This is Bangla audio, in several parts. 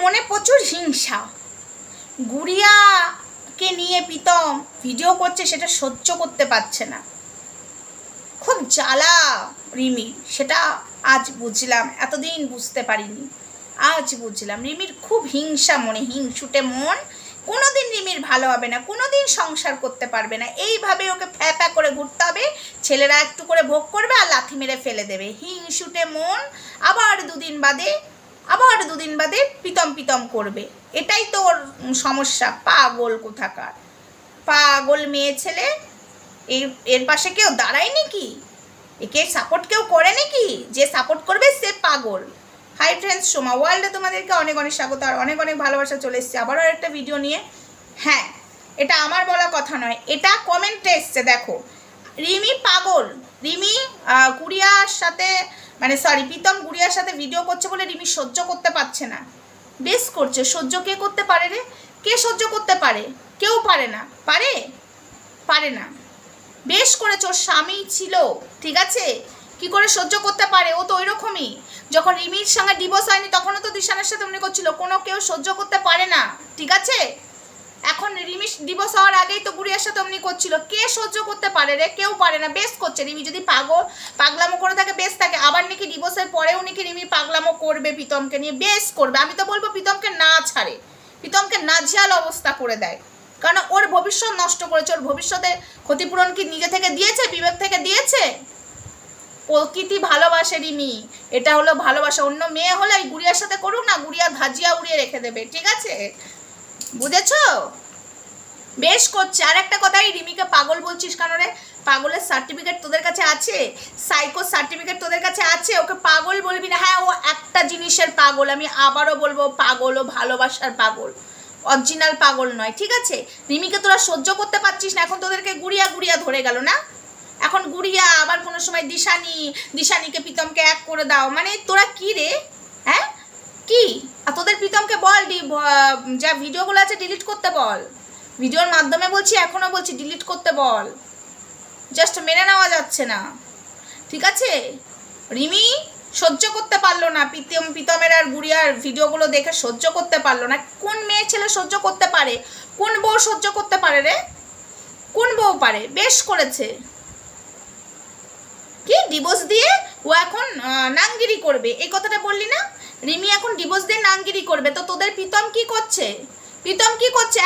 মনে প্রচুর হিংসা, গুড়িয়াকে নিয়ে প্রীতম ভিডিও করছে সেটা সহ্য করতে পারছে না, খুব জ্বালা রিমির, সেটা আজ বুঝলাম, এতদিন বুঝতে পারিনি, আজ বুঝলাম রিমির খুব হিংসা মনে, হিংসুটে মন, কোনোদিন রিমির ভালো হবে না, কোনোদিন সংসার করতে পারবে না, এইভাবে ওকে ফ্যাপা করে ঘুরতে হবে, ছেলেরা একটু করে ভোগ করবে আর লাথি মেরে ফেলে দেবে, হিংসুটে মন, আবার দুদিন বাদে প্রীতম করবে, এটাই তো ওর সমস্যা, পাগল কোথাকার, পাগল মেয়ে ছেলে। এর পাশে কেউ দাঁড়ায় নাকি? একে সাপোর্ট কেউ করে নাকি? যে সাপোর্ট করবে সে পাগল। হাই ফ্রেন্ডস, সোমা ওয়ার্ল্ডে তোমাদেরকে অনেক অনেক স্বাগত আর অনেক অনেক ভালোবাসা, চলে এসছে আবারও একটা ভিডিও নিয়ে। হ্যাঁ, এটা আমার বলা কথা নয়, এটা কমেন্টে এসছে, দেখো রিমি পাগল, রিমি গুড়িয়ার সাথে প্রীতম গুড়িয়ার সাথে ভিডিও করছে বলে রিমি সহ্য করতে পারছে না, বেশ করছে, সহ্য কে করতে পারে রে? কে সহ্য করতে পারে? কেউ পারে না, পারে না, বেশ করেছে, ওর স্বামী ছিল, ঠিক আছে, কি করে সহ্য করতে পারে? ও তো ওই রকমই, যখন রিমির সঙ্গে ডিভোর্স হয়নি তখনও তো দিশানের সাথে মনে করছিল, কোনো কেউ সহ্য করতে পারে না, ঠিক আছে, এখন রিমি ডিভোর্স হওয়ার আগেই তো গুড়িয়ার সাথে অমনি করছিল, কে সহ্য করতে পারে রে? কেউ পারে না, বেশ করছে রিমি, যদি পাগলামো করে থাকে বেশ থাকে, আবার নাকি ডিভোর্সের পরেও নাকি রিমি পাগলামো করবে প্রীতমকে নিয়ে, বেশ করবে, আমি তো বলবো প্রীতমকে না ছাড়ে, প্রীতমকে নাজেহাল অবস্থা করে দেয়, কারণ ওর ভবিষ্যৎ নষ্ট করেছে, ওর ভবিষ্যতে ক্ষতিপূরণ কি নিজে থেকে দিয়েছে, বিবেক থেকে দিয়েছে? প্রকৃতি ভালোবাসে রিমি, এটা হলো ভালোবাসা, অন্য মেয়ে হলে এই গুড়িয়ার সাথে করুক না, গুড়িয়া ধাজিয়া উড়িয়ে রেখে দেবে, ঠিক আছে, বুঝেছো? বেশ করছে। আর একটা কথা, এই রিমিকে পাগল বলছিস কেন রে? পাগলের সার্টিফিকেট তোদের কাছে আছে, সাইকো সার্টিফিকেট তোদের কাছে আছে, ওকে পাগল বলবি না। হ্যাঁ, ও একটা জিনিসের পাগল, আমি আবারও বলবো, পাগল, ও ভালোবাসার পাগল, অরিজিনাল পাগল নয়, ঠিক আছে? রিমিকে তোরা সহ্য করতে পারছিস না, এখন তোদেরকে গুড়িয়া ধরে গেল না, এখন গুড়িয়া, আবার কোনো সময় দিশানিকে প্রীতমকে এক করে দাও, মানে তোরা কি রে? হ্যাঁ কি? আর তোদের প্রীতমকে বল যা ভিডিওগুলো আছে ডিলিট করতে বল, ভিডিওর মাধ্যমে বলছি, এখনও বলছি ডিলিট করতে বল, জাস্ট মেনে নেওয়া যাচ্ছে না, ঠিক আছে? রিমি সহ্য করতে পারলো না, প্রীতমের আর গুড়িয়ার ভিডিওগুলো দেখে সহ্য করতে পারলো না। কোন মেয়ে ছেলে সহ্য করতে পারে? কোন বউ সহ্য করতে পারে রে? কোন বউ পারে? বেশ করেছে, কি ডিভোর্স দিয়ে ও এখন নাঙ্গিরি করবে, এই কথাটা বললি না? রিমি এখন ডিভোর্স দিয়ে নাঙ্গিরি করবে, তো তোদের প্রীতম কি করছে?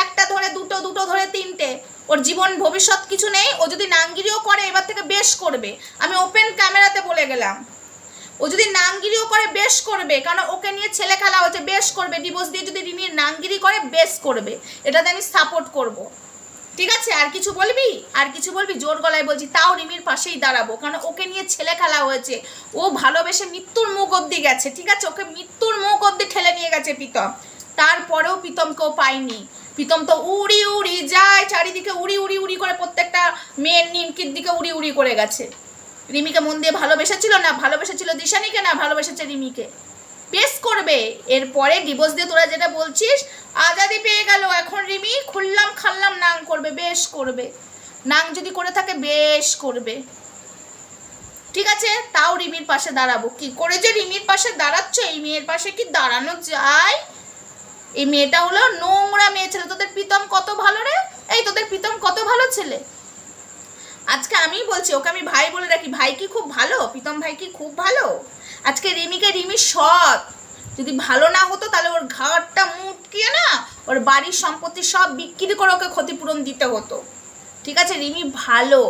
একটা ধরে দুটো ধরে তিনটে, ওর জীবন ভবিষ্যৎ কিছু নেই, ও যদি নাঙ্গিরিও করে এবার থেকে বেশ করবে, আমি ওপেন ক্যামেরাতে বলে গেলাম, ও যদি নাঙ্গিরিও করে বেশ করবে, কারণ ওকে নিয়ে ছেলে খেলা হচ্ছে, বেশ করবে, ডিভোর্স দিয়ে যদি রিমির নাঙ্গিরি করে বেশ করবে, এটাতে আমি সাপোর্ট করব, ঠিক আছে? আর কিছু বলবি? জোর গলায় বলছি, তাও রিমির পাশেই দাঁড়াবো, কারণ ওকে নিয়ে ছেলে খেলা হয়েছে, ও ভালোবেসে মৃত্যুর মুখ অব্দি গেছে, ঠিক আছে, ওকে মৃত্যুর মুখ অব্দি ঠেলে নিয়ে গেছে প্রীতম, তারপরেও প্রীতমকেও পাইনি, প্রীতম তো উড়ি যায় চারিদিকে, উড়ি করে প্রত্যেকটা মেয়ের নিমকির দিকে উড়ি করে গেছে। রিমিকে মন দিয়ে ভালোবেসেছিল না? ভালোবেসেছিল দিশানিকে না? ভালোবেসেছে রিমিকে, বেশ করবে, এরপরে ডিভোর্স দিয়ে তোরা যেটা বলছিস আজাদি পেয়ে গেল, এখন রিমি খুললাম খাল্লাম নাং করবে, বেশ করবে, নাং যদি করে থাকে বেশ করবে, ঠিক আছে? তাও রিমির পাশে দাঁড়াবো। কি করে যে রিমির পাশে দাঁড়াচ্ছ? এই মেয়ের পাশে কি দাঁড়ানো যায়? এই মেয়েটা হলো নোংরা মেয়ে ছেলে। তোদের প্রীতম কত ভালো রে, এই তোদের প্রীতম কত ভালো ছেলে, আজকে আমি বলছি, ওকে আমি ভাই বলে রাখি, ভাই কি খুব ভালো? প্রীতম ভাই কি খুব ভালো? আজকে রিমি সৎ, যদি ভালো না হতো তাহলে ওর ঘাটটা মুটকিয়ে না, ওর বাড়ির সম্পত্তি সব বিক্রি করে ওকে ক্ষতিপূরণ দিতে হতো, ঠিক আছে? রিমি ভালো,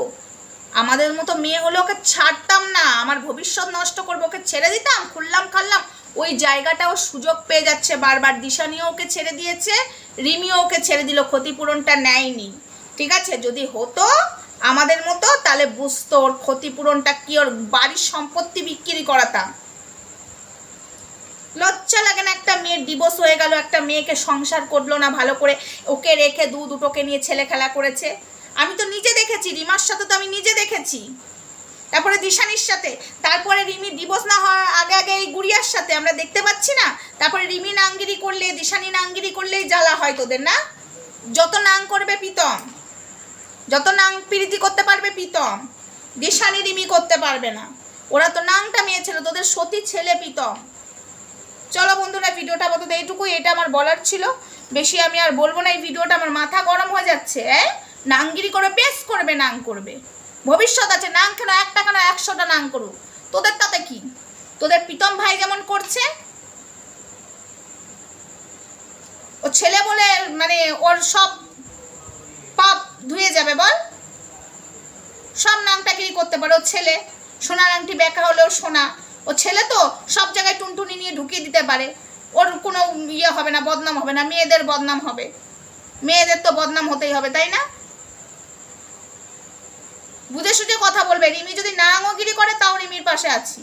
আমাদের মতো মেয়ে হলে ওকে ছাড়তাম না, আমার ভবিষ্যৎ নষ্ট করবো, ওকে ছেড়ে দিতাম, খুললাম খাল্লাম, ওই জায়গাটাও সুযোগ পেয়ে যাচ্ছে বারবার, দিশানিও ওকে ছেড়ে দিয়েছে, রিমিও ওকে ছেড়ে দিল, ক্ষতিপূরণটা নেয়নি, ঠিক আছে? যদি হতো আমাদের মতো তাহলে বুঝতো ওর ক্ষতিপূরণটা কি, ওর বাড়ির সম্পত্তি বিক্রি করাতাম। লজ্জা লাগে না? একটা মেয়ের ডিভোর্স হয়ে গেল, একটা মেয়েকে সংসার করলো না ভালো করে, ওকে রেখে দুটোকে নিয়ে ছেলে খেলা করেছে, আমি তো নিজে দেখেছি, রিমার সাথে তো আমি নিজে দেখেছি, তারপরে দিশানির সাথে, তারপরে রিমি ডিভোর্স না হওয়ার আগে এই গুড়িয়ার সাথে আমরা দেখতে পাচ্ছি না, তারপরে রিমি নাঙ্গিরি করলে, দিশানি নাঙ্গিরি করলেই জ্বালা হয় তোদের না? যত নাং করবে প্রীতম, যত নাং প্রীতি করতে পারবে প্রীতম, দিশানি রিমি করতে পারবে না, ওরা তো নাংটা মেয়ে ছেলে, তোদের সতী ছেলে প্রীতম, চলো বন্ধুরা, ভিডিওটা আপাতত এইটুকুই, এটা আমার বলার ছিল, বেশি আমি আর বলবো না। এই ভিডিওটা আমার মাথা গরম হয়ে যাচ্ছে। নাংগিরি করে বেশ করবে, নাং করবে, ভবিষ্যৎ আছে। নাং কেন, একটা কেন, 100টা নাং করুক, তোদের তাতে কি? তোদের প্রীতম ভাই যেমন করছে, ও ছেলে বলে মানে ওর সব পাপ ধুয়ে যাবে বল? সব নাংটাকেই করতে পারে। ও ছেলে, সোনার আংটি বেঁকা হলেও সোনা। ও ছেলে তো সব জায়গায় টুনটুনি নিয়ে ঢুকিয়ে দিতে পারে। ওর কোনো ইয়ে হবে না, বদনাম হবে না। মেয়েদের বদনাম হবে, মেয়েদের তো বদনাম হতেই হবে, তাই না? বুঝে সুঝে কথা বলবে। রিমি যদি নাঙ্গিরি করে তাও রিমির পাশে আছি।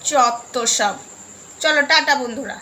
চত্ব সব। চলো টাটা বন্ধুরা।